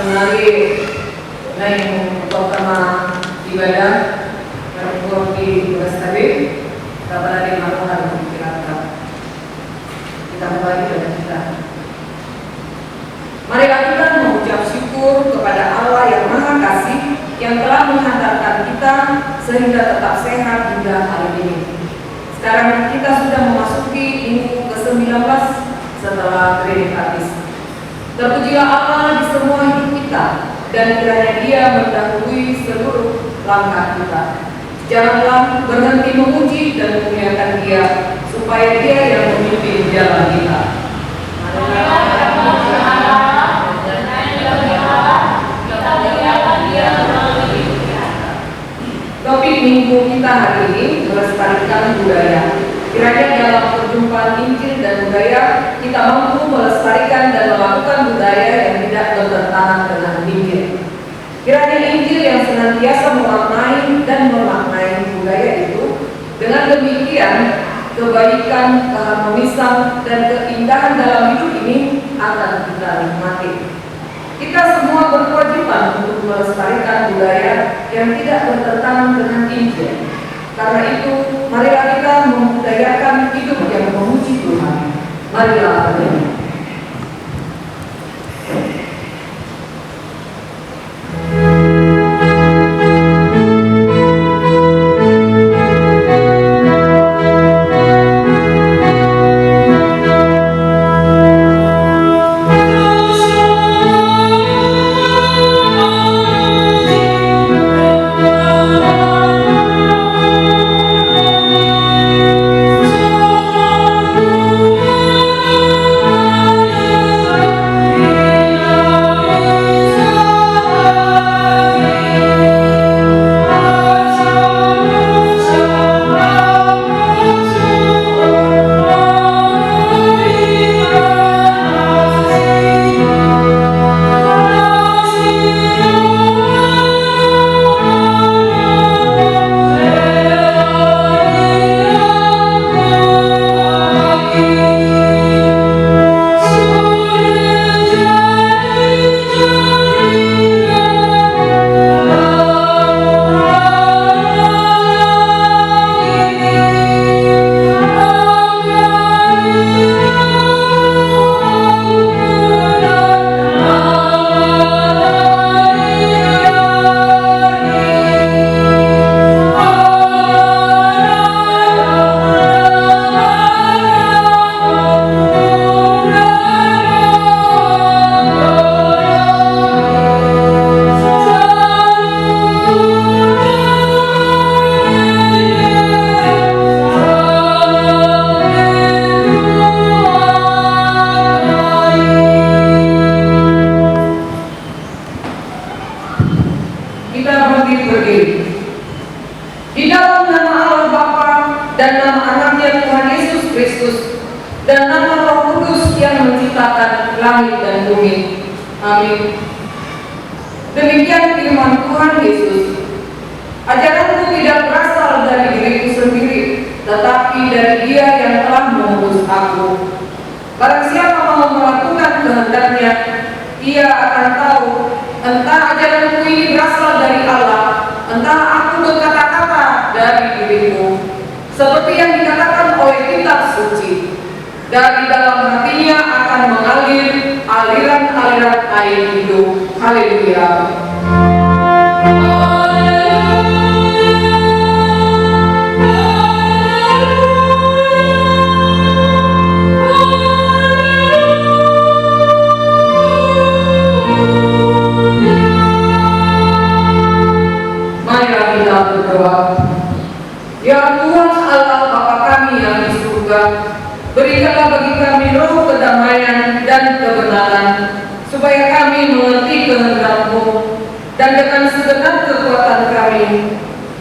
menari naik pertama ibadah yang di USTB kapan dari malam hari dikirakan kita kembali kepada kita. Marilah kita mengucap syukur kepada Allah yang Maha Kasih yang telah menghantarkan kita sehingga tetap sehat hingga hari ini. Sekarang kita sudah memasuki minggu ke-19 setelah Trinitatis. Terpujilah Allah di semua hidup kita dan kiranya Dia mendahului seluruh langkah kita. Janganlah berhenti memuji dan memuliakan Dia supaya Dia yang memimpin jalan kita. Topik minggu kita hari ini melestarikan budaya. Kiranya dalam perjumpaan Injil dan budaya kita mampu melestarikan dan melakukan budaya yang tidak bertentangan dengan Injil. Kiranya Injil yang senantiasa mewarnai dan memaknai budaya itu, dengan demikian kebaikan, keharmonisan, dan keindahan dalam hidup ini akan kita nikmati. Kita semua berkewajiban untuk melestarikan budaya yang tidak bertentangan dengan Injil. Karena itu, marilah kita membudayakan hidup yang memuji Tuhan. Marilah berdoa. Demikian firman Tuhan Yesus. Ajaranku tidak berasal dari diriku sendiri, tetapi dari Dia yang telah mengutus aku. Barang siapa mau melakukan kehendaknya, ia akan tahu entah ajaranku ini berasal dari Allah, entah aku berkata-kata dari diriku. Seperti yang dikatakan oleh kitab suci, dari dalam hatinya akan mengalir aliran-aliran air hidup. Haleluya. Marilah kita berdoa. Ya Tuhan Allah Bapa kami yang di surga, berikanlah bagi kami roh kedamaian dan kebenaran, supaya kami mengerti kehendak-Mu, dan dengan segenap kekuatan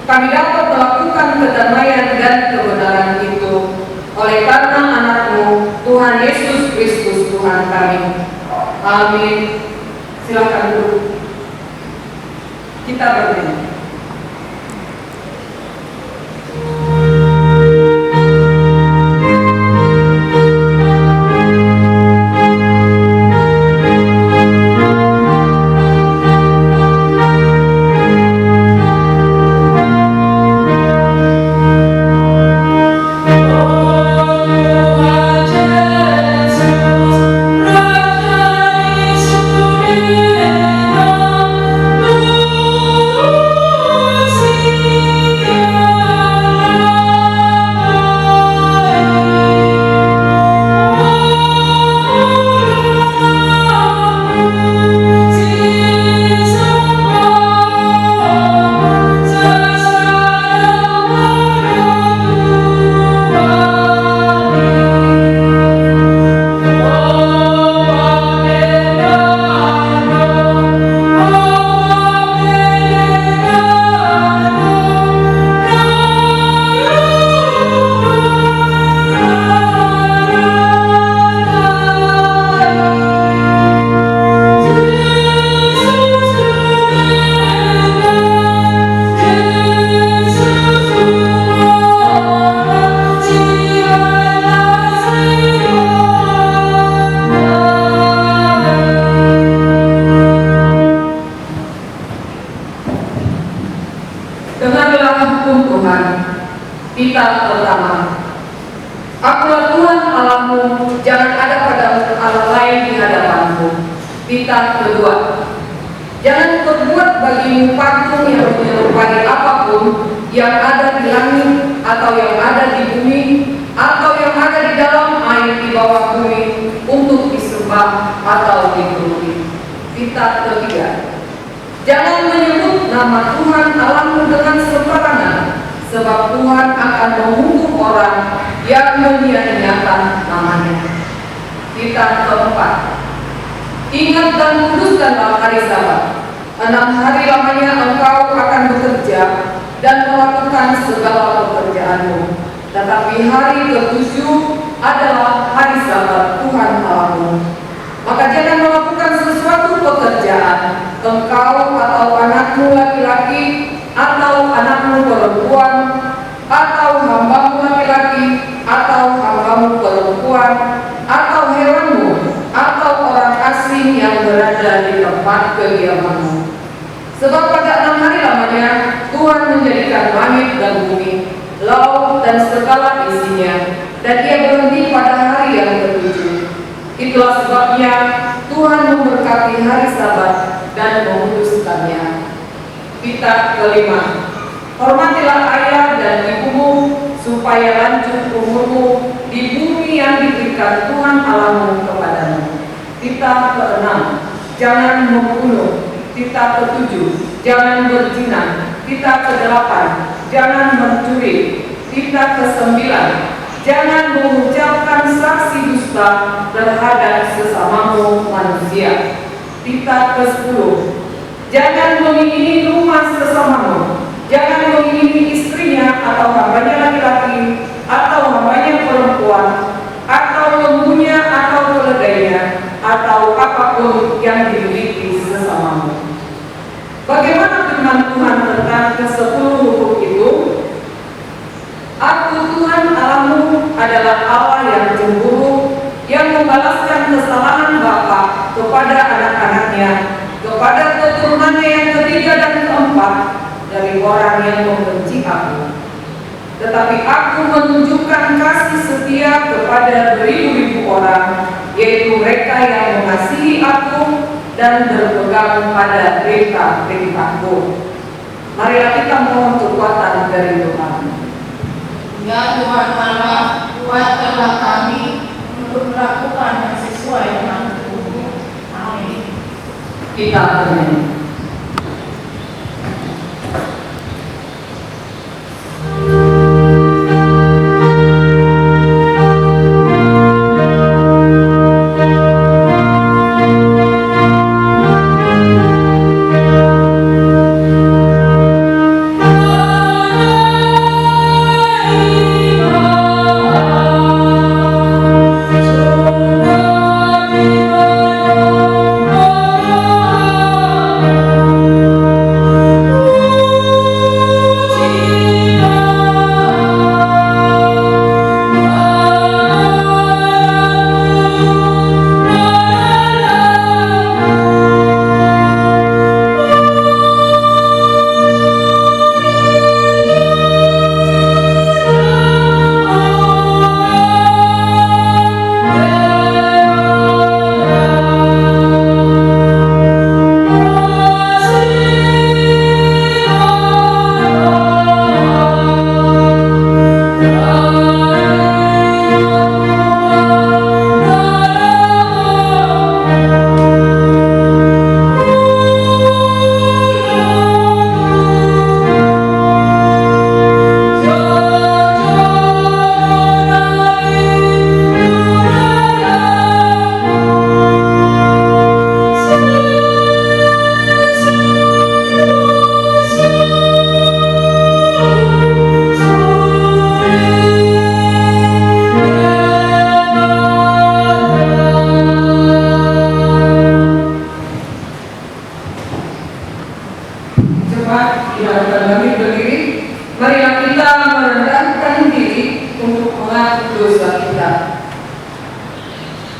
kami dapat melakukan kedamaian dan kebenaran itu, oleh karena anak-Mu, Tuhan Yesus Kristus Tuhan kami. Amin. Silakan duduk. Kita bernyanyi. pertama, Akulah Tuhan Allahmu, jangan ada padamu Allah lain di hadapanku. Kita kedua, jangan berbuat bagimu patung yang menyerupai apapun yang ada di langit atau yang ada di bumi atau yang ada di dalam air di bawah bumi untuk disembah atau dituruti. Kita ketiga, jangan menyebut nama Tuhan Allahmu dengan sembarangan, sebab Tuhan akan menghukum orang yang menyia-nyiakan namanya. Kita keempat, ingat dan kuduskanlah hari Sabat. 6 hari lamanya engkau akan bekerja dan melakukan segala pekerjaanmu. Tetapi hari ke-7 adalah hari Sabat Tuhan Allahmu. Maka jangan melakukan sesuatu pekerjaan, engkau atau anakmu laki-laki, atau anakmu perempuan, atau hambamu laki-laki, atau hambamu perempuan, atau hewanmu, atau orang asing yang berada di tempat kediamanmu. Sebab pada 6 hari lamanya Tuhan menjadikan langit dan bumi, laut dan segala isinya, dan Ia berhenti pada hari yang ke-7. Itulah sebabnya Tuhan memberkati hari Sabat dan menguduskannya. Kita kelima, hormatilah ayah dan ibumu supaya lanjut umurmu di bumi yang diberikan Tuhan Allahmu kepadamu. Kita keenam, jangan membunuh. Kita ketujuh, jangan berzina. Kita kedelapan, jangan mencuri. Kita kesembilan, jangan mengucapkan saksi dusta terhadap sesamamu manusia. Kita ke-10, jangan mengingini rumah sesamamu. Jangan mengingini istrinya atau hambanya laki-laki atau hambanya perempuan atau lembunya atau keledainya atau apapun yang dimiliki sesamamu. Bagaimana firman Tuhan tentang ke-10 hukum itu? Aku Tuhan Allahmu adalah Allah yang cemburu, yang membalaskan kesalahan bapa kepada anak-anaknya, kepada keturunannya yang ketiga dan keempat dari orang yang membenci aku. Tetapi aku menunjukkan kasih setia kepada beribu-ribu orang, yaitu mereka yang mengasihi aku dan berpegang pada perintah-perintahku. Marilah kita mohon kekuatan dari Tuhan. Ya Tuhan Allah, kuatkanlah kami untuk melakukan yang sesuai dengan hukum-Mu. Amin. Kita bernyanyi.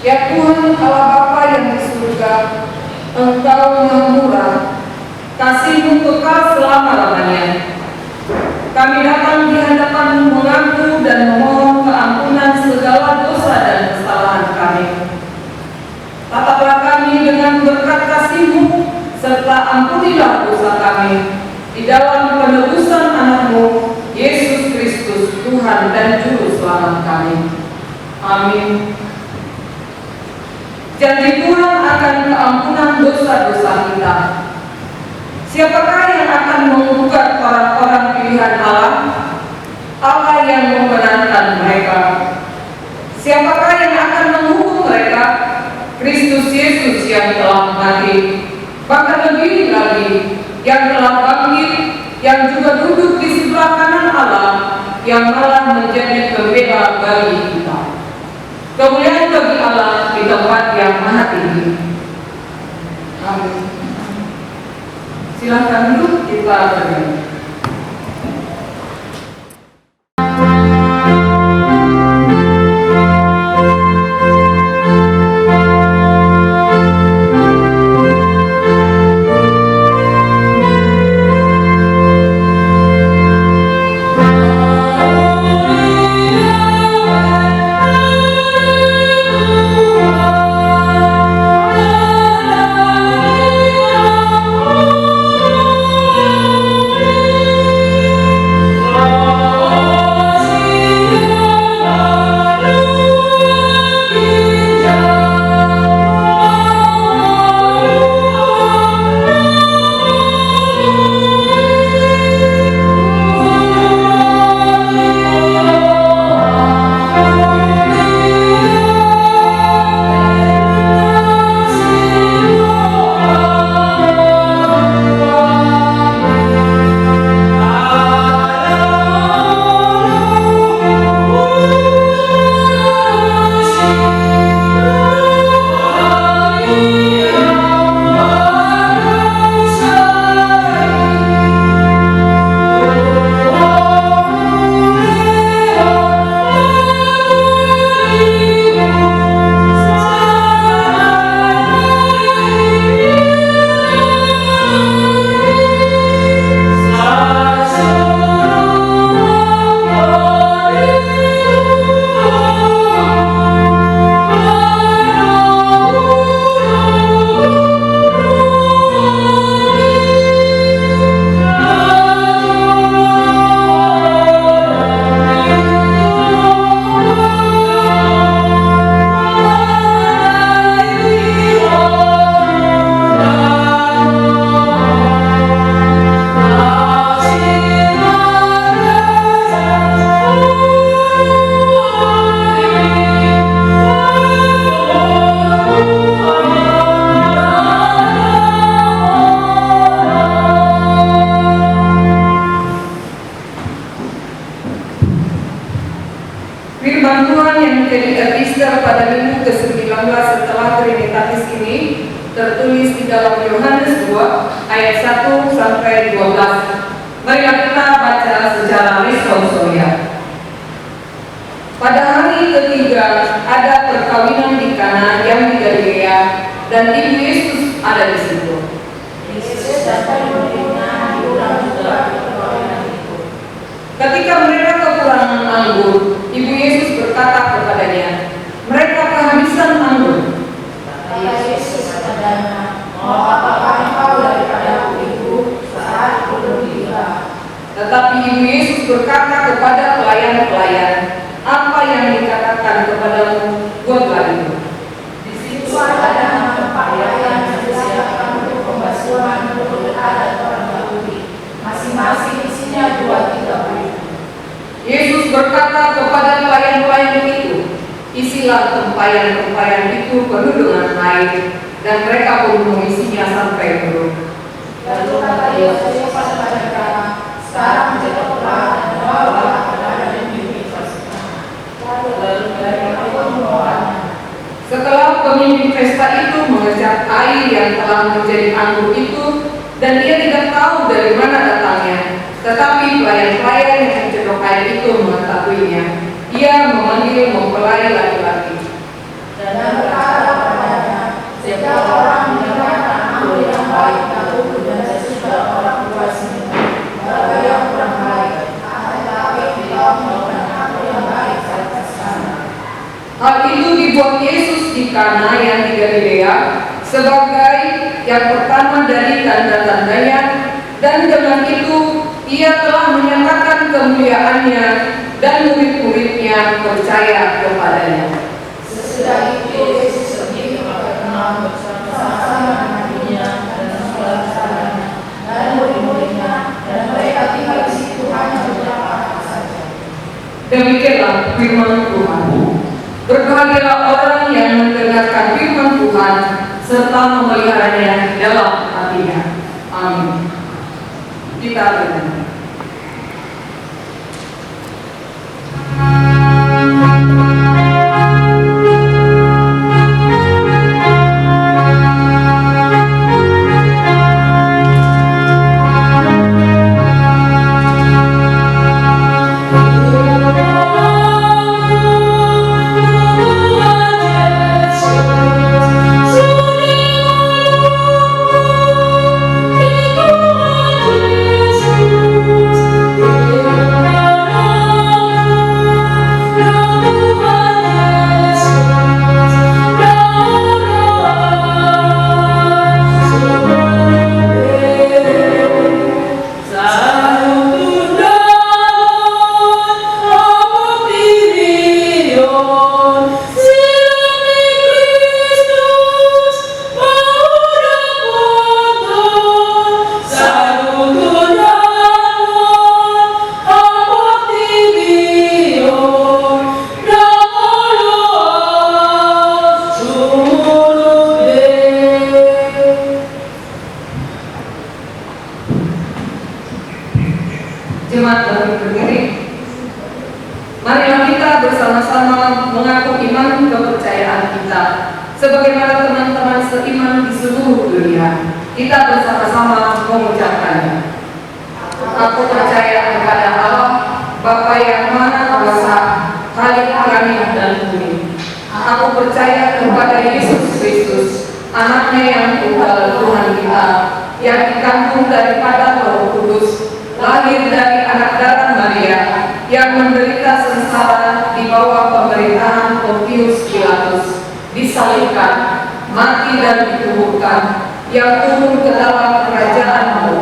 Ya Tuhan Allah Bapa yang di surga, Engkau Maha Murah, kasih-Mu kekal selama-lamanya. Kami datang di hadapan-Mu mengaku serta ampunilah dosa kami di dalam penebusan Anakmu Yesus Kristus, Tuhan dan Juru Selamat kami. Amin. Janji Tuhan akan keampunan dosa-dosa kita. Siapakah yang akan menggugat orang-orang pilihan Allah? Allah yang membenarkan mereka. Siapakah yang akan menghukum mereka? Kristus Yesus yang telah mati. Bahkan lebih lagi, yang telah bangkit, yang juga duduk di sebelah kanan Allah, yang malah menjadi pembela bagi kita. Kemuliaan bagi Allah di tempat yang maha tinggi. Amin. Silakan duduk, kita bernyanyi. Firman Tuhan yang menjadi epistel pada minggu ke-19 setelah Trinitatis ini tertulis di dalam Yohanes 2 ayat 1 sampai 12. Marilah kita baca secara responsoria. Pada hari ketiga ada perkawinan di Kana yang di Galilea dan Ibu Yesus ada di situ. Yesus datang melihatnya, diulang juga perkawinan itu. Ketika mereka kekurangan anggur, Ibu Yesus berkata kepadanya, "Mereka kehabisan anggur." Kata Yesus kepadanya, "Mau apakah engkau daripada Ibu saat belum tiba?" Tetapi Ibu Yesus berkata kepada pelayan-pelayan, "Apa yang dikatakan kepadamu, buatlah itu." Di situ ada tempat yang disediakan untuk pembasuhan menurut adat orang Yahudi. Masing-masing isinya 2-3 piring. Yesus berkata kepada pelayan-pelayan itu, "Isilah tempayan-tempayan itu penuh dengan air," dan mereka pun mengisinya sampai penuh. Lalu kata Yesus kepada mereka, "Sekarang cepatlah dan bawalah kepada pemimpin pesta." Lalu mereka pun membawanya. Setelah pemimpin pesta itu mengejar air yang telah menjadi anggur itu, dan dia tidak tahu dari mana datangnya, tetapi pelayan-pelayan yang mencedok air itu mengetahuinya. Ia memanggil mempelai laki-laki Dan berkata kepadanya, "Setiap orang mendengarkan anggur yang baik lalu dan sesudah orang tua sini, baru yang kurang baik. Tetapi engkau melakukan anggur yang baik sampai sekarang." Hal itu dibuat Yesus di Kana yang di Galilea sebagai yang pertama dari tanda-tandanya, dan dengan itu ia telah menyatakan kemuliaannya dan murid-muridnya percaya kepadanya. Sesudah itu Yesus pergi ke Kapernaum bersama-sama dengan ibunya dan saudara-saudaranya dan murid-muridnya, dan mereka tinggal di situ hanya beberapa hari saja. Demikianlah firman Tuhan. Berbahagialah orang yang mendengarkan firman Tuhan serta memeliharanya dalam hatinya. Amin. Kita berdoa. Jemaat dapat berdiri. Marilah kita bersama-sama mengaku iman kepercayaan kita sebagaimana teman-teman seiman di seluruh dunia. Kita bersama-sama mengucapkannya. Aku percaya kepada Allah, Bapa yang Maha Kuasa, Khalik langit dan bumi. Aku percaya kepada Yesus Kristus, Anaknya yang tunggal Tuhan kita, yang dikandung daripada Roh Kudus, lahir dari anak darah Maria, yang menderita sengsara di bawah pemerintahan Pontius Pilatus, disalibkan, mati dan dikuburkan, yang turun ke dalam kerajaan-Mu,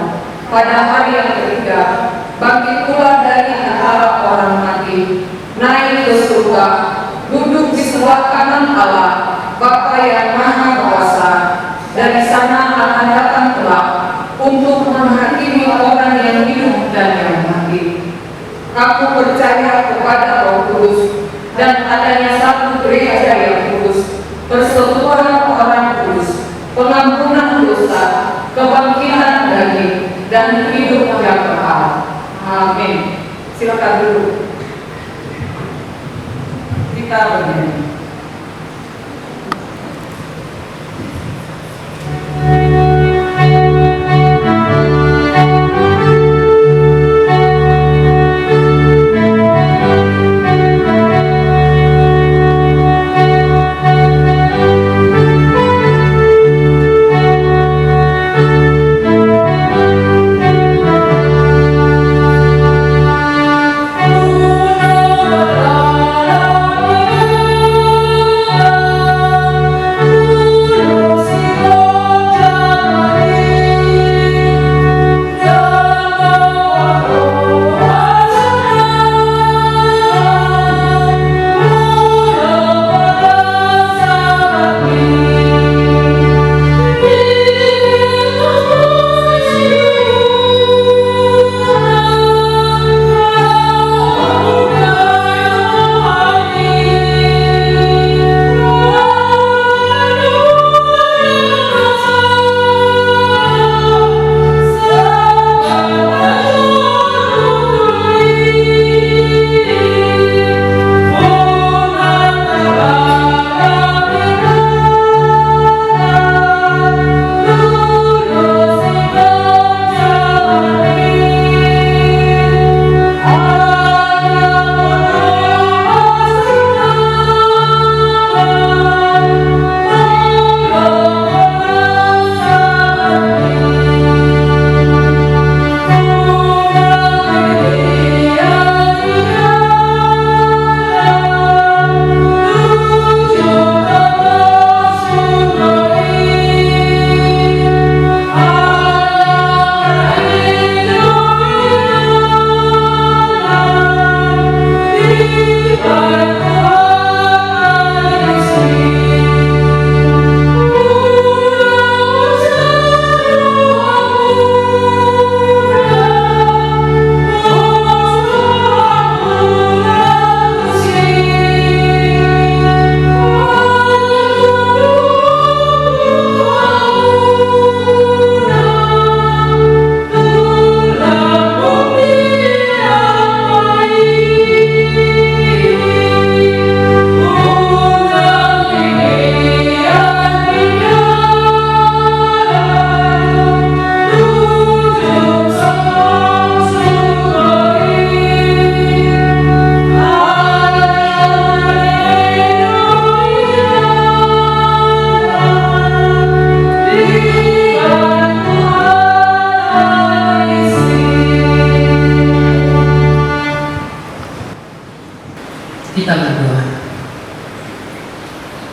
pada hari yang ketiga, bangkit pula dari antara orang mati, naik ke surga, duduk di sebelah kanan Allah, Bapa yang Maha Kuasa. Dari sana akan datang kelak untuk menghakimi orang yang hidup dan yang mati. Aku percaya kepada Roh Kudus dan adanya satu gereja yang kudus, persekutuan orang kudus, pengampunan dosa, kebangkitan daging, dan hidup yang kekal. Amin. Silakan duduk. Kita bernyanyi.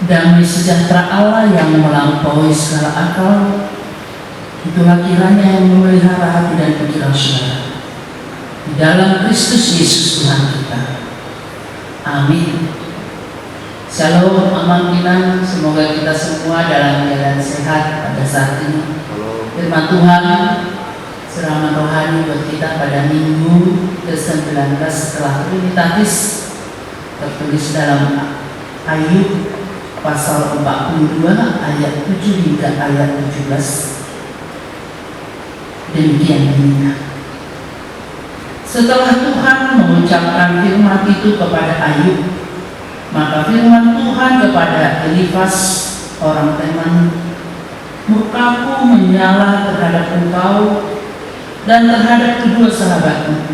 Damai sejahtera Allah yang melampaui segala akal, itulah kiranya yang memelihara hati dan pikiran saudara di dalam Kristus Yesus Tuhan kita. Amin. Shalom amangkinan, semoga kita semua dalam keadaan sehat pada saat ini. Firman Tuhan siraman rohani buat kita pada minggu ke-19 setelah Trinitatis tertulis dalam Ayub pasal 42 ayat 7 hingga ayat 17. Demikian bunyinya. Setelah Tuhan mengucapkan firman itu kepada Ayub, maka firman Tuhan kepada Elifas orang Teman, murkaku menyala terhadap engkau dan terhadap kedua sahabatmu,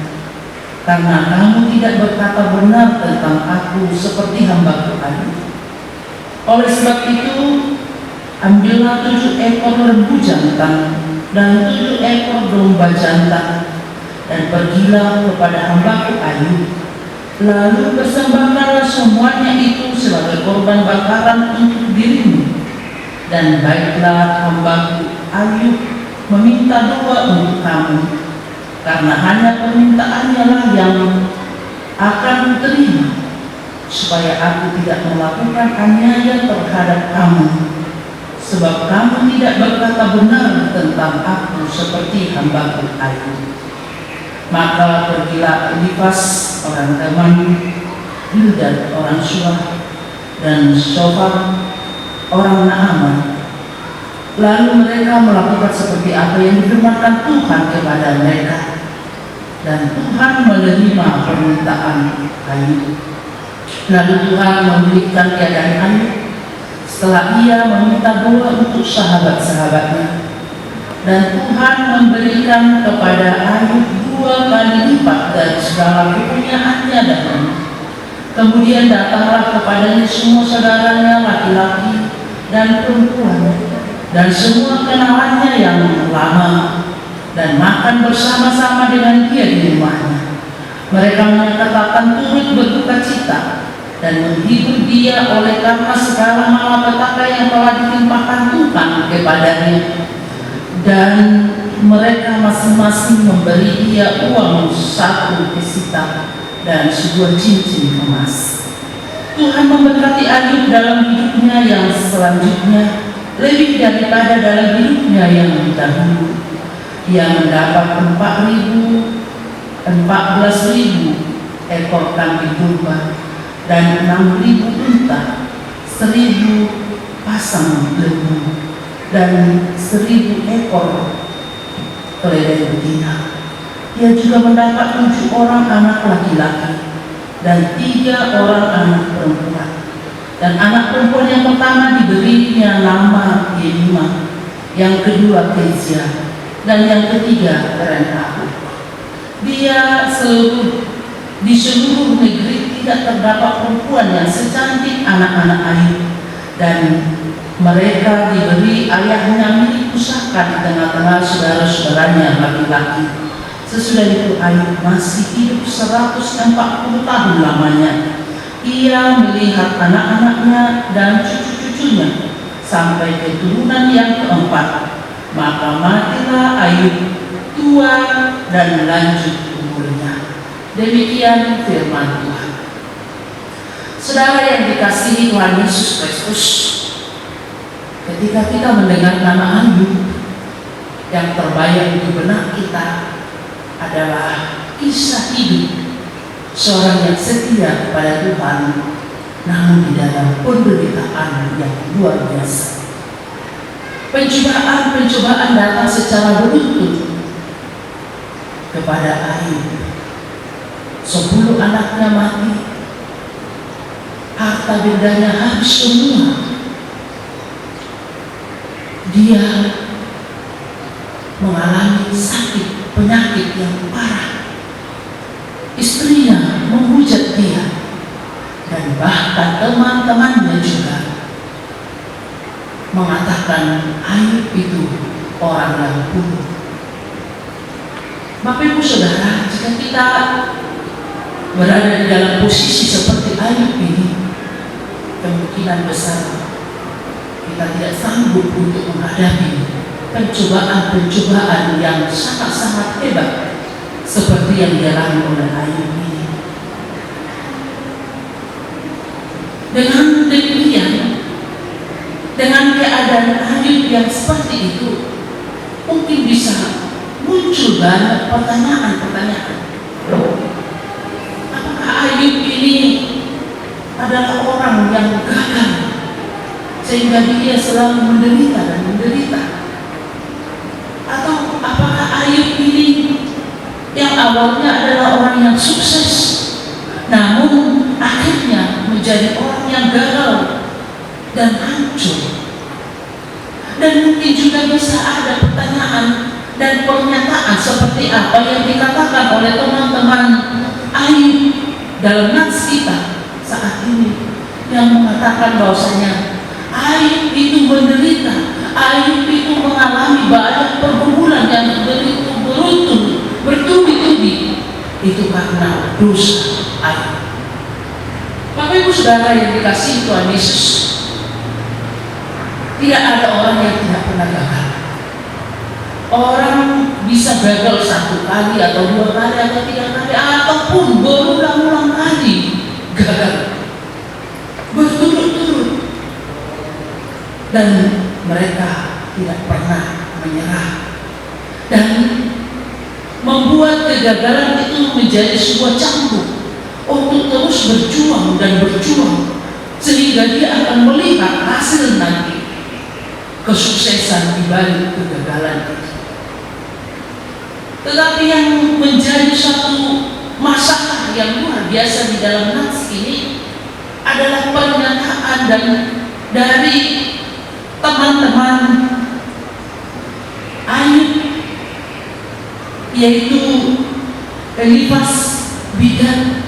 karena kamu tidak berkata benar tentang aku seperti hambaku Ayub. Oleh sebab itu, ambillah 7 ekor lembu jantan dan 7 ekor domba jantan, dan pergilah kepada hambaku Ayub. Lalu persembahkanlah semuanya itu sebagai korban bakaran untuk dirimu. Dan baiklah hambaku Ayub meminta doa untuk kamu, karena hanya permintaannya lah yang akan diterima, supaya aku tidak melakukan aniaya terhadap kamu, sebab kamu tidak berkata benar tentang aku seperti hambaku Ayub. Maka pergilah Elifas orang Teman, Bildad orang Suah, dan Shofar orang Naaman. Lalu mereka melakukan seperti apa yang difirmankan Tuhan kepada mereka, dan Tuhan menerima permintaan Ayub. Lalu Tuhan memulihkan keadaan Ayub setelah ia meminta doa untuk sahabat-sahabatnya, dan Tuhan memberikan kepada Ayub 2 kali lipat dari segala kepunyaannya dahulu. Kemudian datanglah kepadanya semua saudaranya laki-laki dan perempuan, dan semua kenalannya yang lama, dan makan bersama-sama dengan dia di rumahnya. Mereka menyatakan turut berduka cita dan menghibur dia oleh karena segala malapetaka yang telah ditimpakan Tuhan kepadanya. Dan mereka masing-masing memberi dia uang 1 pesita dan sebuah cincin emas. Tuhan memberkati Ayub dalam hidupnya yang selanjutnya lebih daripada dalam hidupnya yang dahulu. Ia mendapat 14.000 ekor kambing domba dan 6.000 unta, 1.000 pasang lembu, dan 1.000 ekor keledai betina. Ia juga mendapat 7 orang anak laki-laki dan 3 orang anak perempuan. Dan anak perempuan yang pertama diberinya nama Yemima, yang kedua Kezia, dan yang ketiga Renah. Di seluruh negeri tidak terdapat perempuan yang secantik anak-anak Ayub, dan mereka diberi ayahnya milik pusaka di tengah-tengah saudara-saudaranya laki-laki. Sesudah itu Ayub masih hidup 140 tahun lamanya. Ia melihat anak-anaknya dan cucu-cucunya sampai keturunan yang keempat. Maka matilah Ayub tua dan lanjut umurnya. Demikian firman Tuhan. Saudara yang dikasihi Tuhan Yesus Kristus, ketika kita mendengar nama Ayub, yang terbayang di benak kita adalah kisah hidup seorang yang setia kepada Tuhan, namun di dalam penderitaan yang luar biasa. Pencobaan datang secara beruntun kepada Ayub. 10 anaknya mati, harta bendanya habis semua. Dia mengalami sakit, penyakit yang parah. Istrinya menghujat dia, dan bahkan teman-temannya juga mengatakan Ayub itu orang yang buruk. Bapak Ibu Saudara, jika kita berada di dalam posisi seperti Ayub ini, kemungkinan besar kita tidak sanggup untuk menghadapi pencobaan-pencobaan yang sangat-sangat hebat seperti yang dialami oleh Ayub ini. Dengan demikian, dengan keadaan Ayub yang seperti itu, mungkin bisa muncul banyak pertanyaan-pertanyaan. Apakah Ayub ini adalah orang yang gagal sehingga dia selalu menderita dan menderita? Atau apakah Ayub ini yang awalnya adalah orang yang sukses, namun akhirnya menjadi orang yang gagal dan hancur? Dan mungkin juga bisa ada pertanyaan dan pernyataan seperti apa yang dikatakan oleh teman-teman Ayub dalam nats kita saat ini, yang mengatakan bahwasanya Ayub itu menderita, Ayub itu mengalami banyak pergumulan yang begitu beruntun, bertubi-tubi, itu karena dosa Ayub. Bapak Ibu Saudara yang dikasihi Tuhan Yesus, tidak ada orang yang tidak pernah gagal. Orang bisa gagal 1 kali atau 2 kali atau 3 kali ataupun berulang-ulang kali gagal berturut-turut, dan mereka tidak pernah menyerah dan membuat kegagalan itu menjadi sebuah cambuk untuk terus berjuang dan berjuang sehingga dia akan melihat hasil nanti, kesuksesan di balik kegagalan itu. Tetapi yang menjadi satu masalah yang luar biasa di dalam nats ini adalah pernyataan dari teman-teman Ayub, yaitu Elifas, Bildad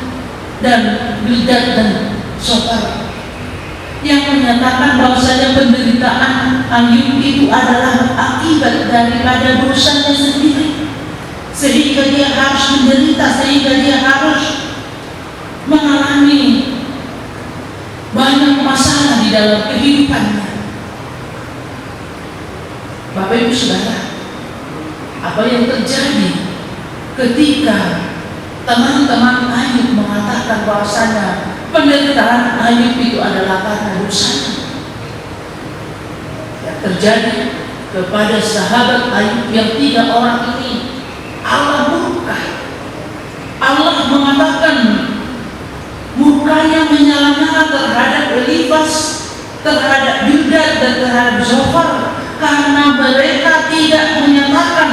dan Zofar, yang menyatakan bahwasanya penderitaan Ayub itu adalah akibat daripada dosanya sendiri, sehingga dia harus menderita, sehingga dia harus mengalami banyak masalah di dalam kehidupannya. Bapak Ibu Saudara, apa yang terjadi ketika teman-teman Ayub mengatakan bahwasanya penderitaan Ayub itu adalah karena dosanya? Yang terjadi kepada sahabat Ayub yang 3 orang ini, Allah murka. Allah mengatakan murkanya menyala-nyala terhadap Elifas, terhadap Bildad dan terhadap Zofar, karena mereka tidak menyatakan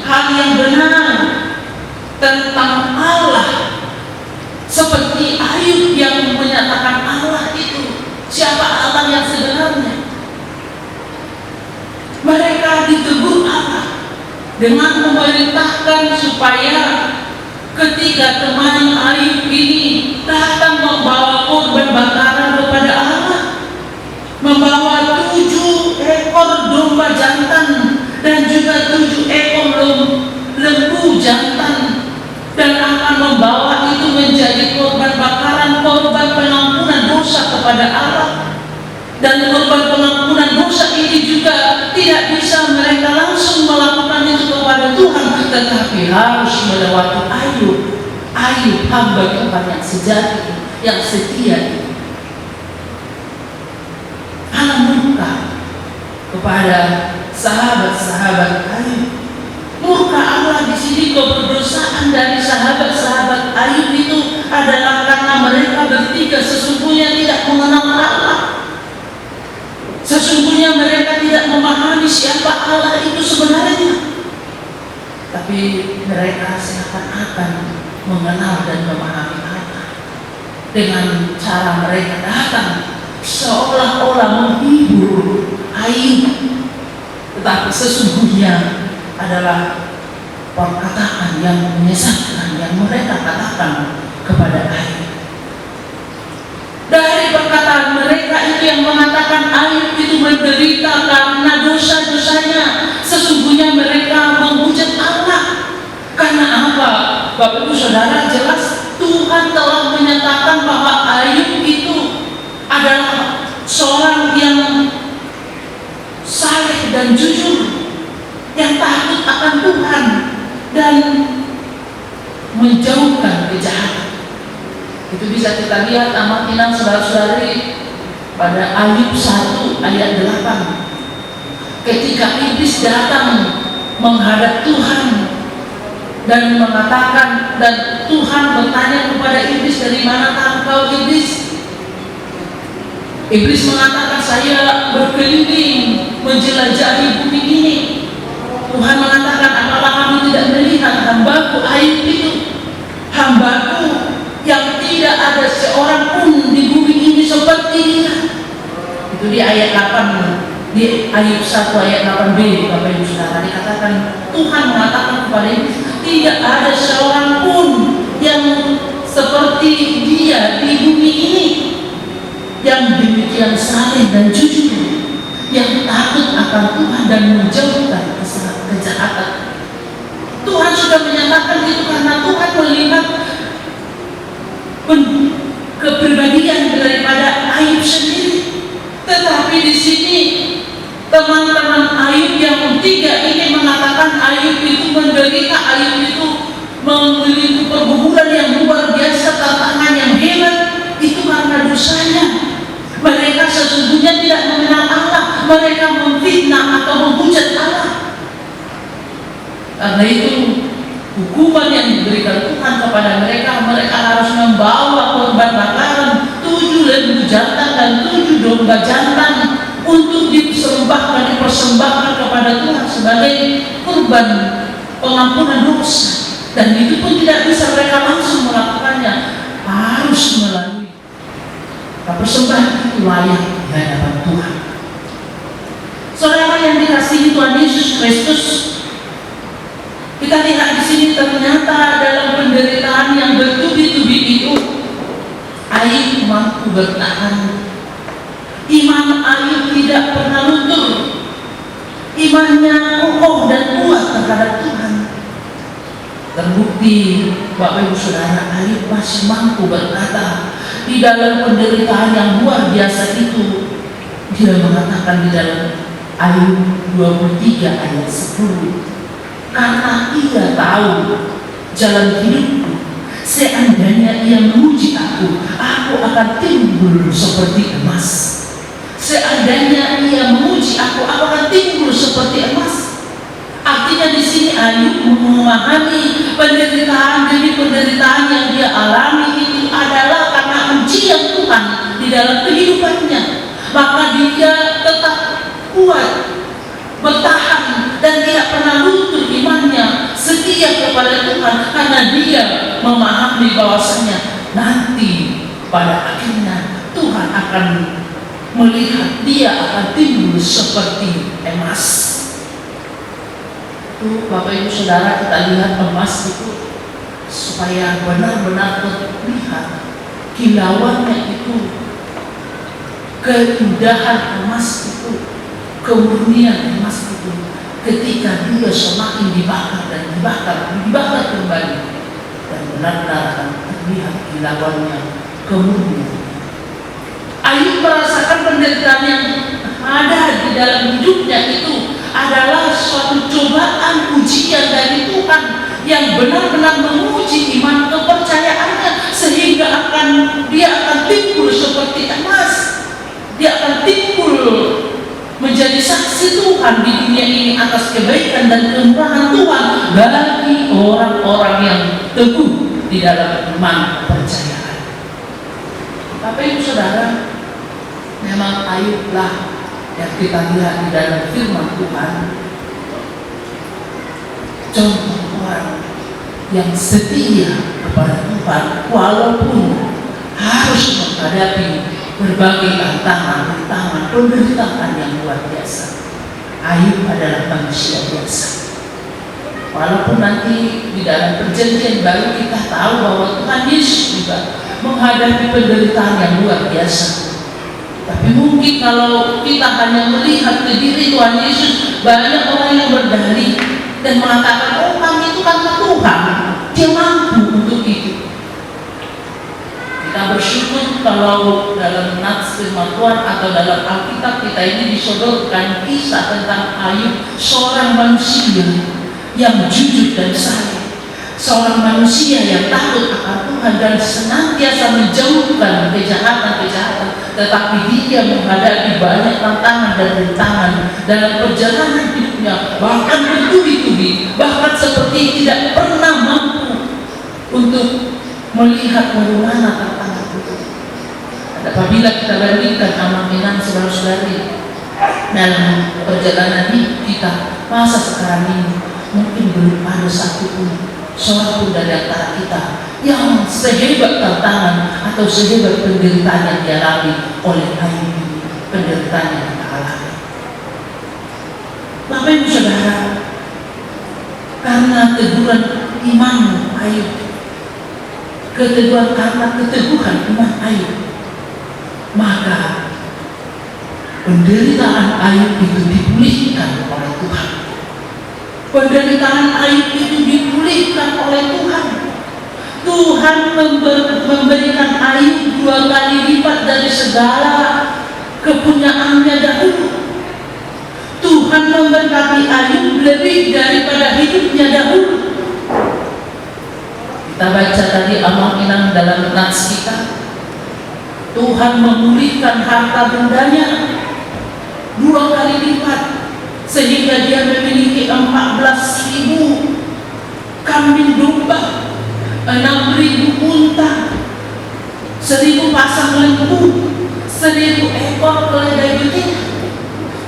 hal yang benar tentang Allah, seperti Ayub yang menyatakan Allah itu siapa Allah yang sebenarnya. Mereka ditegur Allah dengan memerintahkan supaya ketika teman Ayub ini datang membawa korban bakaran kepada Allah, membawa 7 ekor domba jantan dan juga 7 ekor lembu jantan, dan akan membawa itu menjadi korban bakaran, korban pengampunan dosa kepada Allah. Dan korban pengampunan dosa ini juga tidak bisa mereka langsung melakukan itu kepada Tuhan, tetapi harus melewati Ayub hamba Tuhan yang sejati, yang setia. Allah murka kepada sahabat-sahabat Ayub. Murka Allah di sini, keberdosaan dari sahabat-sahabat Ayub itu adalah karena mereka bertiga sesungguhnya tidak mengenal Allah. Sesungguhnya mereka tidak memahami siapa Allah itu sebenarnya, tapi mereka seakan-akan mengenal dan memahami Allah dengan cara mereka datang seolah-olah menghibur Ayub, tetapi sesungguhnya adalah perkataan yang menyesatkan yang mereka katakan kepada Ayub. Dari perkataan mereka itu yang mengatakan Ayub itu menderita karena dosa-dosanya, sesungguhnya mereka menghujat Allah. Karena apa? Bapak Ibu Saudara, jelas Tuhan telah menyatakan bahwa Ayub itu adalah seorang yang dan jujur, yang takut akan Tuhan dan menjauhkan kejahatan. Itu bisa kita lihat amatinan saudara-saudari pada Ayub 1 ayat 8. Ketika iblis datang menghadap Tuhan dan mengatakan, dan Tuhan bertanya kepada iblis, dari mana engkau iblis? Iblis mengatakan, saya berkeliling menjelajahi bumi ini. Tuhan mengatakan, apakah kamu tidak melihat hambaku Ayub itu? Hambaku yang tidak ada seorang pun di bumi ini seperti dia. Itu di ayat 8, di Ayub 1 ayat 8b, Bapak Ibu Saudara, dikatakan Tuhan mengatakan kepada iblis, tidak ada seorang pun yang seperti dia di bumi ini, yang demikian saleh dan jujur, yang takut akan Tuhan dan menjauhkan kejahatan. Tuhan sudah menyatakan itu karena Tuhan melihat kepribadian daripada Ayub sendiri. Tetapi di sini teman-teman Ayub yang tiga ini mengatakan Ayub itu menderita, Ayub itu memiliki pergumulan yang luar biasa, tantangan yang hebat. Itu karena dosanya. Mereka sesungguhnya tidak mengenal Allah, mereka memfitnah atau menghujat Allah. Karena itu hukuman yang diberikan Tuhan kepada mereka, mereka harus membawa korban bakaran 7 lembu jantan dan 7 domba jantan untuk dipersembahkan kepada Tuhan sebagai kurban pengampunan dosa. Dan itu pun tidak bisa mereka langsung melakukannya, harus melalui persembahan itu layak di hadapan Tuhan. Saudara yang dikasihi Tuhan Yesus Kristus, kita lihat di sini ternyata dalam penderitaan yang bertubi-tubi itu Ayub mampu bertahan. Iman Ayub tidak pernah luntur. Imannya kokoh dan kuat terhadap Tuhan. Terbukti Bapak Ibu Saudara, Ayub masih mampu berkata di dalam penderitaan yang luar biasa itu. Dia mengatakan di dalam Ayub 23 ayat 10, karena ia tahu jalan hidupku, seandainya ia memuji aku akan timbul seperti emas. Seandainya ia memuji aku akan timbul seperti emas. Artinya di sini Ayub memahami penderitaan demi penderitaan yang dia alami itu adalah karena ujian Tuhan di dalam kehidupannya. Maka dia tetap kuat, bertahan, dan tidak pernah luntur imannya, setia kepada Tuhan karena dia memahami bahwasanya nanti pada akhirnya Tuhan akan melihat dia akan timbul seperti emas. Bapak Ibu Saudara, kita lihat emas itu supaya benar-benar terlihat kilauannya itu, keindahan emas itu, kemurnian emas itu, ketika dia semakin dibakar dan dibakar kembali, dan benar-benar akan terlihat kilauannya, kemurnian. Ayub merasakan penderitaan yang ada di dalam hidupnya itu adalah suatu cobaan ujian dari Tuhan yang benar-benar menguji iman kepercayaannya, sehingga dia akan timbul seperti emas. Dia akan timbul menjadi saksi Tuhan di dunia ini atas kebaikan dan kemurahan Tuhan bagi orang-orang yang teguh di dalam iman kepercayaan. Bapak Ibu Saudara, memang Ayublah yang kita lihat di dalam firman Tuhan, contoh orang yang setia kepada Tuhan walaupun harus menghadapi berbagai tantangan, penderitaan yang luar biasa. Ayub adalah manusia biasa. Walaupun nanti di dalam perjanjian baru kita tahu bahwa Tuhan Yesus juga menghadapi penderitaan yang luar biasa. Tapi mungkin kalau kita hanya melihat ke diri Tuhan Yesus, banyak orang yang berdalih dan mengatakan, oh kami itu karena Tuhan, Dia mampu untuk itu. Kita bersyukur kalau dalam nats firman Tuhan atau dalam Alkitab kita ini disodorkan kisah tentang Ayub, seorang manusia yang jujur dan saleh, seorang manusia yang takut akan Tuhan dan senantiasa menjauhkan kejahatan-kejahatan, tetapi dia menghadapi banyak tantangan dan rintangan dalam perjalanan hidupnya, bahkan bertubi-tubi, bahkan seperti tidak pernah mampu untuk melihat bagaimana tantangan itu. Apabila kita bandingkan kemungkinan saudara-saudari dalam perjalanan hidup kita masa sekarang ini, mungkin belum ada satupun seorang pun dari antara kita yang sehebat tantangan atau sehebat penderitaan yang dialami oleh Ayub ini, penderitaan yang kita alami. Bapak Ibu Saudara, karena teguran iman Ayub, karena keteguhan iman Ayub, maka penderitaan Ayub itu dipulihkan oleh Tuhan. Penderitaan Ayub itu dipulihkan oleh Tuhan. Tuhan memberikan Ayub 2 kali lipat dari segala kepunyaannya dahulu. Tuhan memberkati Ayub lebih daripada hidupnya dahulu. Kita baca tadi amal-amal dalam nats kita, Tuhan memulihkan harta bendanya 2 kali lipat, sehingga dia memiliki 14.000 kambing domba, 6.000 unta, 1.000 pasang lembu, 1.000 ekor keledai betina.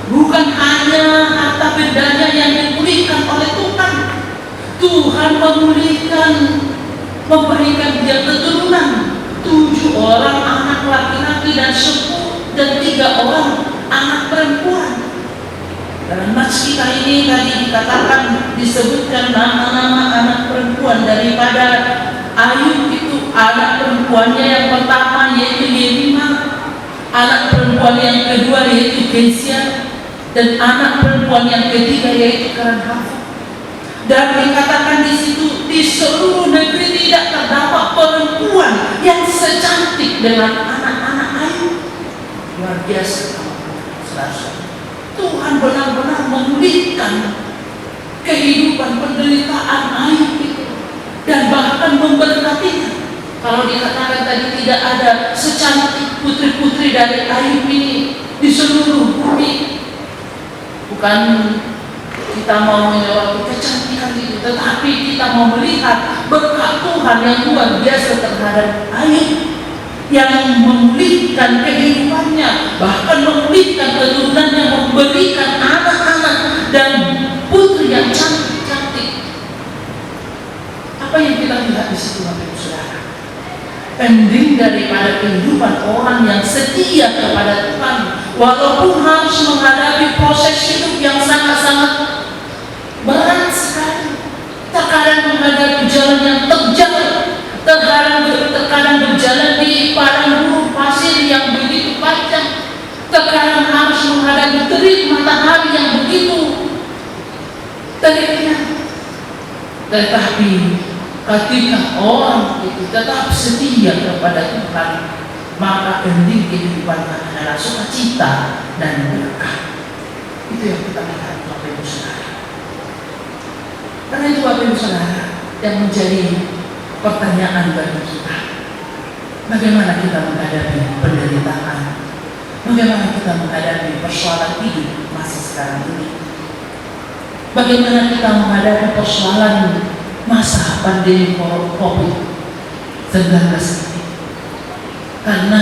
Bukan hanya harta bendanya yang dipulihkan oleh Tuhan, Tuhan memberikan dia keturunan, 7 orang anak laki-laki dan 3 orang anak perempuan. Dalam nats kita ini tadi dikatakan, disebutkan nama-nama anak perempuan daripada Ayub itu. Anak perempuannya yang pertama yaitu Yemima, anak perempuan yang kedua yaitu Kesia, dan anak perempuan yang ketiga yaitu Kerenhafo. Dan dikatakan di situ, di seluruh negeri tidak terdapat perempuan yang secantik dengan anak-anak Ayub. Luar biasa, saudara. Tuhan benar-benar memulihkan kehidupan penderitaan Ayub itu dan bahkan memberkatinya. Kalau dikatakan tadi tidak ada secantik putri-putri dari Ayub ini di seluruh bumi, bukan kita mau menyoroti kecantikan itu, tetapi kita mau melihat berkat Tuhan yang luar biasa terhadap Ayub, yang memulihkan kehidupannya, bahkan memulihkan keturunannya, memberikan anak-anak dan putri yang cantik-cantik. Apa yang kita lihat di situ, Bapak Ibu Saudara? Ending daripada kehidupan orang yang setia kepada Tuhan, walaupun harus menghadapi proses hidup yang sangat-sangat berat sekali, terkadang menghadapi jalan yang terjal, terkadang berjalan di padang gurun pasir yang begitu panjang, terkadang harus menghadapi terik matahari yang begitu teriknya. Tetapi ketika orang itu tetap setia kepada Tuhan, maka ending kehidupannya adalah sukacita dan berkah. Itu yang kita lihat, Bapak Ibu Saudara. Karena itu, Bapak Ibu Saudara, yang menjadi pertanyaan bagi kita, bagaimana kita menghadapi penderitaan, bagaimana kita menghadapi persoalan hidup masa sekarang ini, bagaimana kita menghadapi persoalan masa pandemi COVID-19 ini. Karena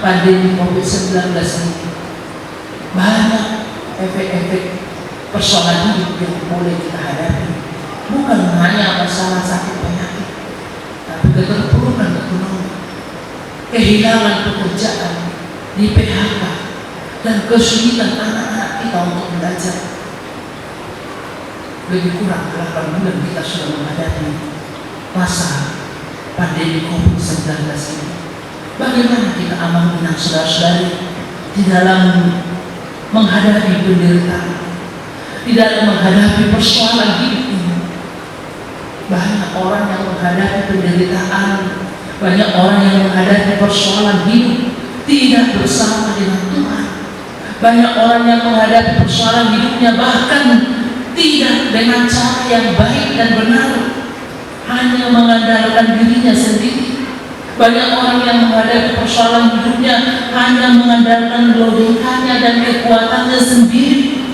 pandemi COVID-19 ini banyak efek-efek persoalan hidup yang boleh kita hadapi, bukan hanya masalah sakit penyakit, tapi keterpurukan ekonomi, kehilangan pekerjaan, di PHK, dan kesulitan anak-anak kita untuk belajar. Lebih kurang 8 bulan kita sudah menghadapi masa pandemi COVID-19 ini. Bagaimana kita amal dengan saudara-saudari di dalam menghadapi penderitaan, di dalam menghadapi persoalan hidup ini? Banyak orang yang menghadapi penderitaan Banyak orang yang menghadapi persoalan hidup tidak bersama dengan Tuhan. Banyak orang yang menghadapi persoalan hidupnya bahkan tidak dengan cara yang baik dan benar, hanya mengandalkan dirinya sendiri. Banyak orang yang menghadapi persoalan hidupnya hanya mengandalkan logikanya dan kekuatannya sendiri.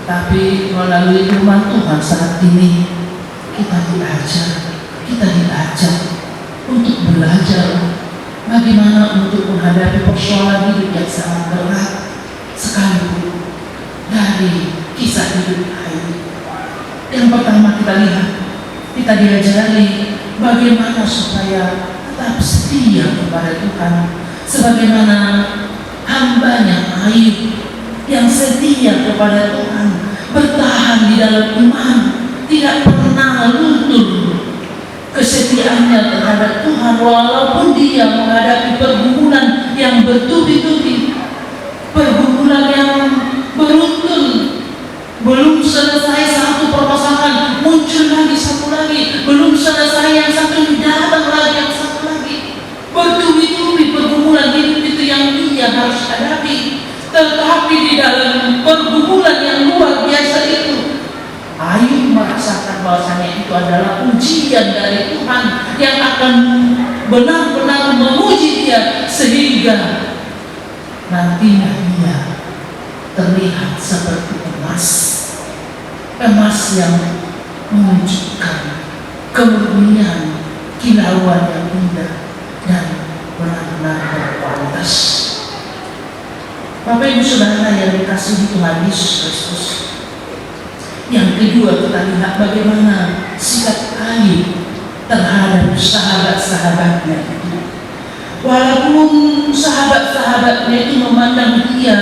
Tapi melalui firman Tuhan saat ini kita diajar untuk belajar bagaimana untuk menghadapi persoalan hidup yang sangat berat sekalipun dari kisah hidup Ayub. Yang pertama kita diajari bagaimana supaya tetap setia kepada Tuhan, sebagaimana hambanya Ayub yang setia kepada Tuhan, bertahan di dalam iman, tidak pernah luntur kesetiaannya terhadap Tuhan walaupun dia menghadapi pergumulan yang bertubi-tubi, pergumulan yang beruntun. Belum selesai satu permasalahan, muncul lagi satu lagi. Belum selesai yang satu, datang lagi yang satu lagi. Bertubi-tubi pergumulan hidup itu yang dia harus hadapi. Tetapi di dalam pergumulan yang luar biasa itu, Ayub merasakan bahwasanya itu adalah ujian dari Tuhan yang akan benar-benar menguji dia sehingga nantinya dia terlihat seperti emas yang menunjukkan kemurnian, kilauan yang indah dan benar-benar berkualitas. Bapak Ibu Saudara yang dikasihi Tuhan Yesus Kristus, yang kedua kita lihat bagaimana sikap Ayub terhadap sahabat-sahabatnya itu. Walaupun sahabat-sahabatnya itu memandang dia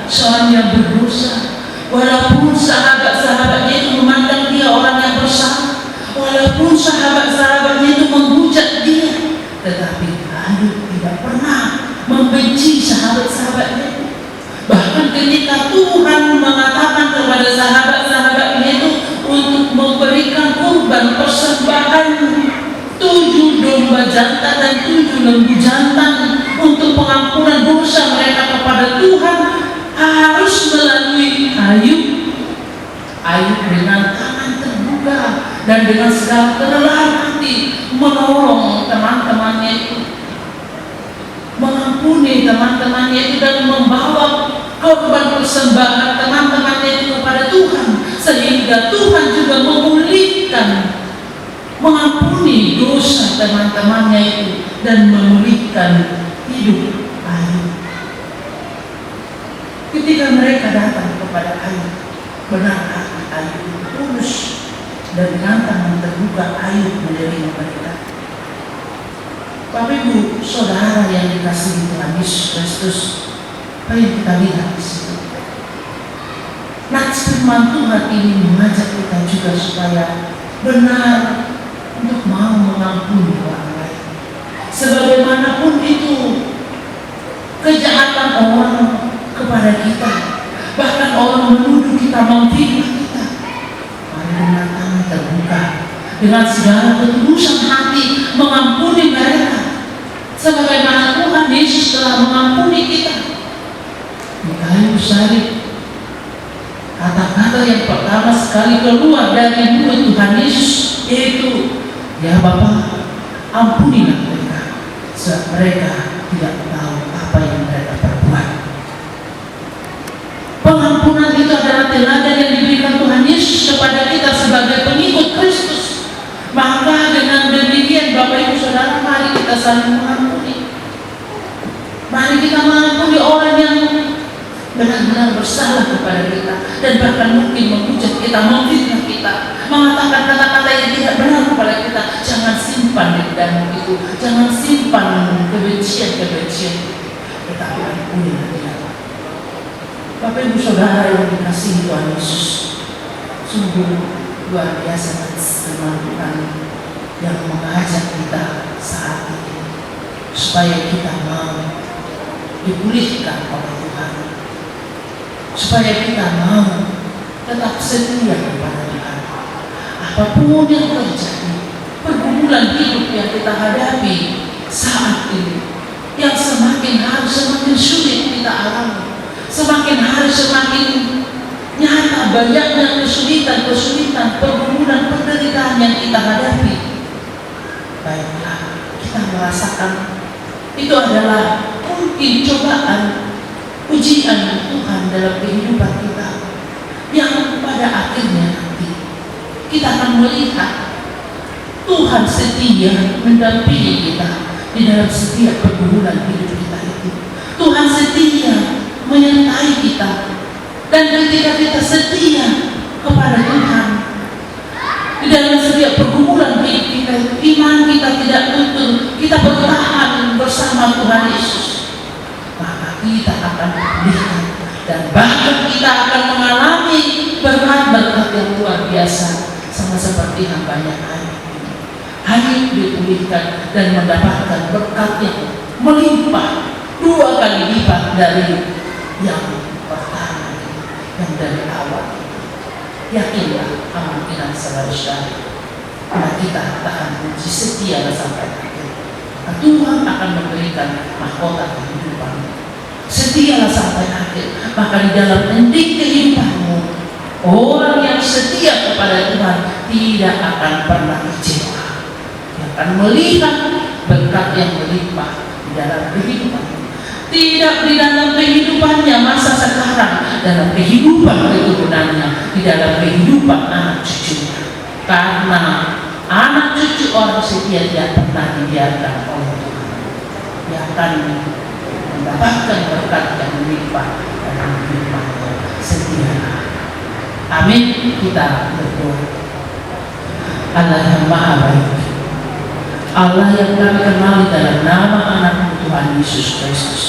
seorang yang berdosa, walaupun sahabat-sahabatnya itu memandang dia orang yang bersalah, walaupun sahabat-sahabatnya itu menghujat dia, tetapi Ayub tidak pernah membenci sahabat-sahabatnya. Bahkan ketika Tuhan mengatakan kepada sahabat-sahabatnya itu untuk memberikan kurban persembahan 7 domba jantan dan 7 lembu jantan untuk pengampunan dosa mereka kepada Tuhan, harus melalui Ayub dengan tangan terbuka dan dengan segala kerelaan hati menolong teman-temannya itu, mengampuni teman-temannya itu dan membawa korban persembahan teman-temannya itu kepada Tuhan, sehingga Tuhan juga memulihkan, mengampuni dosa teman-temannya itu dan memulihkan hidup Ayub. Ketika mereka datang kepada Ayub, benar hati Ayub tulus dan dengan tangan terbuka Ayub menerima mereka. Bapak Ibu Saudara yang dikasihi Tuhan Yesus Kristus, apa yang kita lihat di situ? Nats firman Tuhan ini mengajak kita juga supaya benar untuk mau mengampuni orang lain. Sebagaimanapun itu kejahatan orang kepada kita, bahkan orang menuduh kita, memfitnah kita, mari dengan tangan terbuka, dengan segala ketulusan hati mengampuni mereka, sebagaimana Tuhan Yesus telah mengampuni kita. Di kayu salib, kata-kata yang pertama sekali keluar dari mulut Tuhan Yesus yaitu, ya Bapa, ampunilah mereka, sebab mereka tidak tahu apa yang mereka perbuat. Pengampunan itu adalah teladan yang diberikan Tuhan Yesus kepada kita sebagai pengikut Kristus. Maka dengan demikian Bapak Ibu Saudara, mari kita saling mengampuni. Mari kita mengampuni orang yang benar-benar bersalah kepada kita dan bahkan mungkin menghujat kita, memfitnah kita, mengatakan kata-kata yang tidak benar kepada kita. Jangan simpan dendam itu, jangan simpan kebencian-kebencian, tetapi ampunilah dia. Bapak Ibu Saudara yang dikasihi Tuhan Yesus, sungguh luar biasa firman Tuhan yang mengajak kita saat ini supaya kita mau dipulihkan oleh Tuhan, supaya kita mau tetap setia kepada Tuhan. Apapun yang terjadi, pergumulan pergumulan hidup yang kita hadapi saat ini, yang semakin hari semakin sulit kita alami, semakin hari semakin nyata banyaknya kesulitan, pergumulan, penderitaan yang kita hadapi. Baiklah, kita merasakan itu adalah mungkin cobaan, ujian Tuhan dalam kehidupan kita, yang pada akhirnya nanti kita akan melihat Tuhan setia mendampingi kita di dalam setiap pergumulan hidup kita itu. Tuhan setia menyertai kita, dan ketika kita setia kepada Tuhan di dalam setiap pergumulan hidup kita, iman kita tidak luntur, kita bertahan bersama Tuhan Yesus, maka kita akan dipulihkan, dan bahkan kita akan mengalami berkat-berkat yang luar biasa, sama seperti hambanya Ayub dipulihkan dan mendapatkan berkat yang melimpah 2 kali lipat dari yang pertama, yang dari awal. Yakinlah kemungkinan saudara-saudara, karena kita akan uji setia sampai akhir. Nah, Tuhan akan memberikan mahkota kehidupan. Setialah sampai akhir, maka di dalam ending kehidupanmu, orang yang setia kepada Tuhan tidak akan pernah kecewa. Dia akan melihat berkat yang berlimpah di dalam kehidupannya. Tidak di dalam kehidupannya masa sekarang, dalam kehidupan keturunannya, di dalam kehidupan anak cucunya. Karena anak cucu orang setia tidak pernah dibiarkan oleh Tuhan. Dia akan mendapatkan berkat yang berlimpah dalam kehidupannya setia. Amin. Kita berdoa. Allah yang Maha Baik, Allah yang kami kenal dalam nama anak Tuhan Yesus Kristus,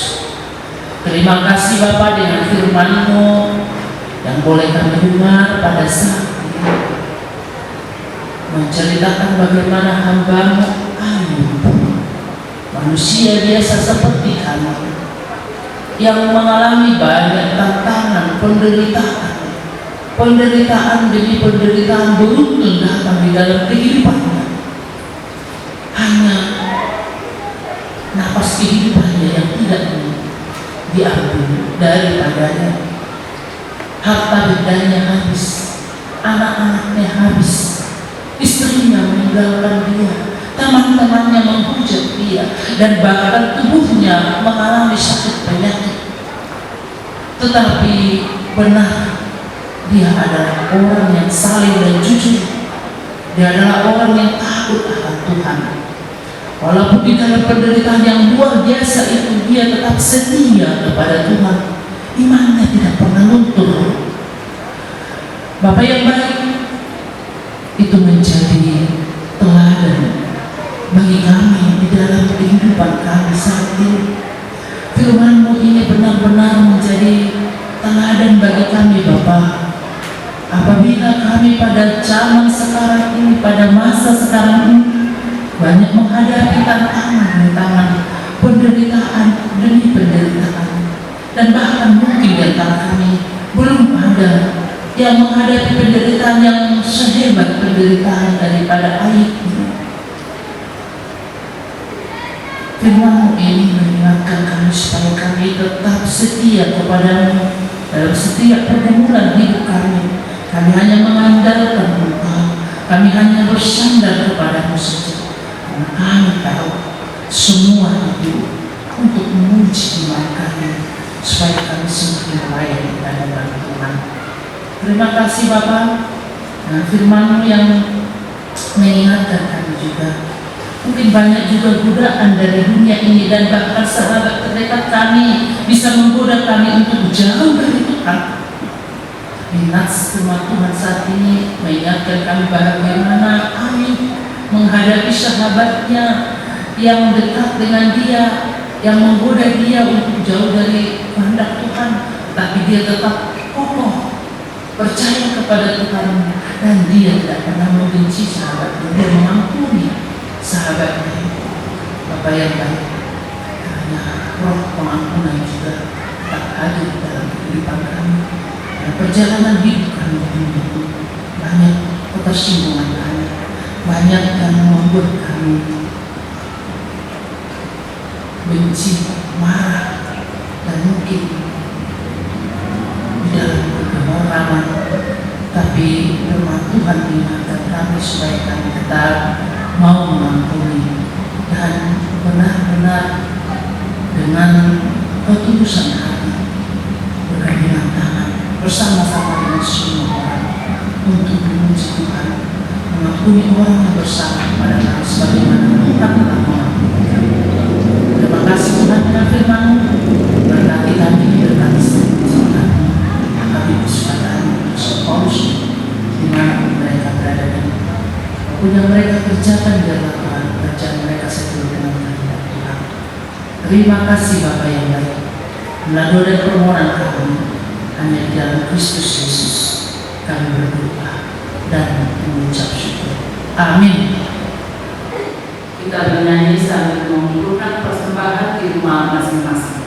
terima kasih Bapa dengan firman-Mu yang boleh kami dengar pada saat ini, menceritakan bagaimana hamba-Mu Ayub, manusia biasa seperti kami, yang mengalami banyak tantangan, penderitaan demi penderitaan beruntun datang di dalam kehidupannya. Hanya napas kehidupannya yang tidak diambil daripadanya. Harta bendanya habis, anak-anaknya habis, istrinya meninggalkan dia, teman-temannya menghujat dia, dan bahkan tubuhnya mengalami sakit penyakit. Tetapi benar, dia adalah orang yang saleh dan jujur. Dia adalah orang yang takut akan Tuhan. Walaupun di dalam penderitaan yang luar biasa itu, dia tetap setia kepada Tuhan. Imannya tidak pernah luntur. Bapak yang baik, itu menjadi teladan bagi kami di dalam kehidupan kami saat ini. Firman-Mu ini benar-benar menjadi teladan bagi kami, Bapak. Apabila kami pada zaman sekarang ini, pada masa sekarang ini, banyak menghadapi tantangan, penderitaan demi penderitaan, dan bahkan mungkin di antara kami belum ada yang menghadapi penderitaan yang sehebat penderitaan daripada Ayub. Firman-Mu ini mengingatkan kami supaya kami tetap setia kepada-Mu dalam setiap pergumulan hidup kami. Kami hanya mengandalkan Engkau, kami hanya bersandar kepada-Mu saja. Karena kami tahu semua itu untuk menguji iman kami, supaya kami semakin layak di hadapan Tuhan. Terima kasih Bapak, nah, firman-Mu yang mengingatkan kami juga. Mungkin banyak juga godaan dari dunia ini, dan bahkan sahabat terdekat kami bisa menggoda kami untuk jauh dari Tuhan. Nats firman Tuhan saat ini mengingatkan kami bagaimana Ayub menghadapi sahabatnya yang dekat dengan dia, yang menggoda dia untuk jauh dari kehendak Tuhan, tapi dia tetap kokoh percaya kepada Tuhan, dan dia tidak pernah membenci sahabatnya. Dia mengampuni sahabatnya. Bapak yang baik, karena roh pengampunan juga tak hadir dalam kehidupan kami. Dan perjalanan hidup kami ini banyak ketersinggungan kami, banyak yang membuat kami benci, marah, dan mungkin di dalam kegemaran. Tapi firman Tuhan mengingatkan kami supaya kami tetap mau mengampuni dan benar-benar dengan ketulusan hati bergandengan tangan bersama-sama dengan semua orang untuk memuji Tuhan, mengampuni orang yang bersalah kepada kami sebagaimana Tuhan telah mengampuni kami. Terima kasih Tuhan dengan firman-Mu, berkati kami, berkati setiap kami, kami bersuara Paulus di mana mereka berada dan apapun yang mereka kerjakan di dalam kerjaan mereka sesuai dengan kehendak Tuhan. Terima kasih Bapa yang baik. Melalui dan permohonan kami hanya di dalam Kristus Yesus kami berdoa dan mengucap syukur. Amin. Kita bernyanyi sambil mengumpulkan persembahan di rumah masing-masing.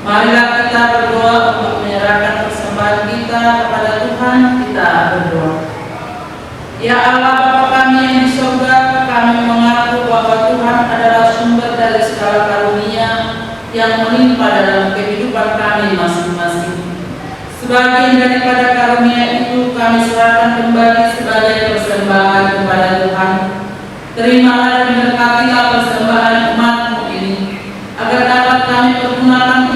Marilah kita berdoa untuk menyerahkan persembahan kita kepada Tuhan. Kita berdoa. Ya Allah Bapa kami yang di surga, kami mengaku bahwa Tuhan adalah sumber dari segala karunia yang melimpah dalam kehidupan kami masing-masing. Sebagian daripada karunia itu kami serahkan kembali sebagai persembahan kepada Tuhan. Terimalah dan berkatilah persembahan umat-Mu ini, agar dapat kami pergunakan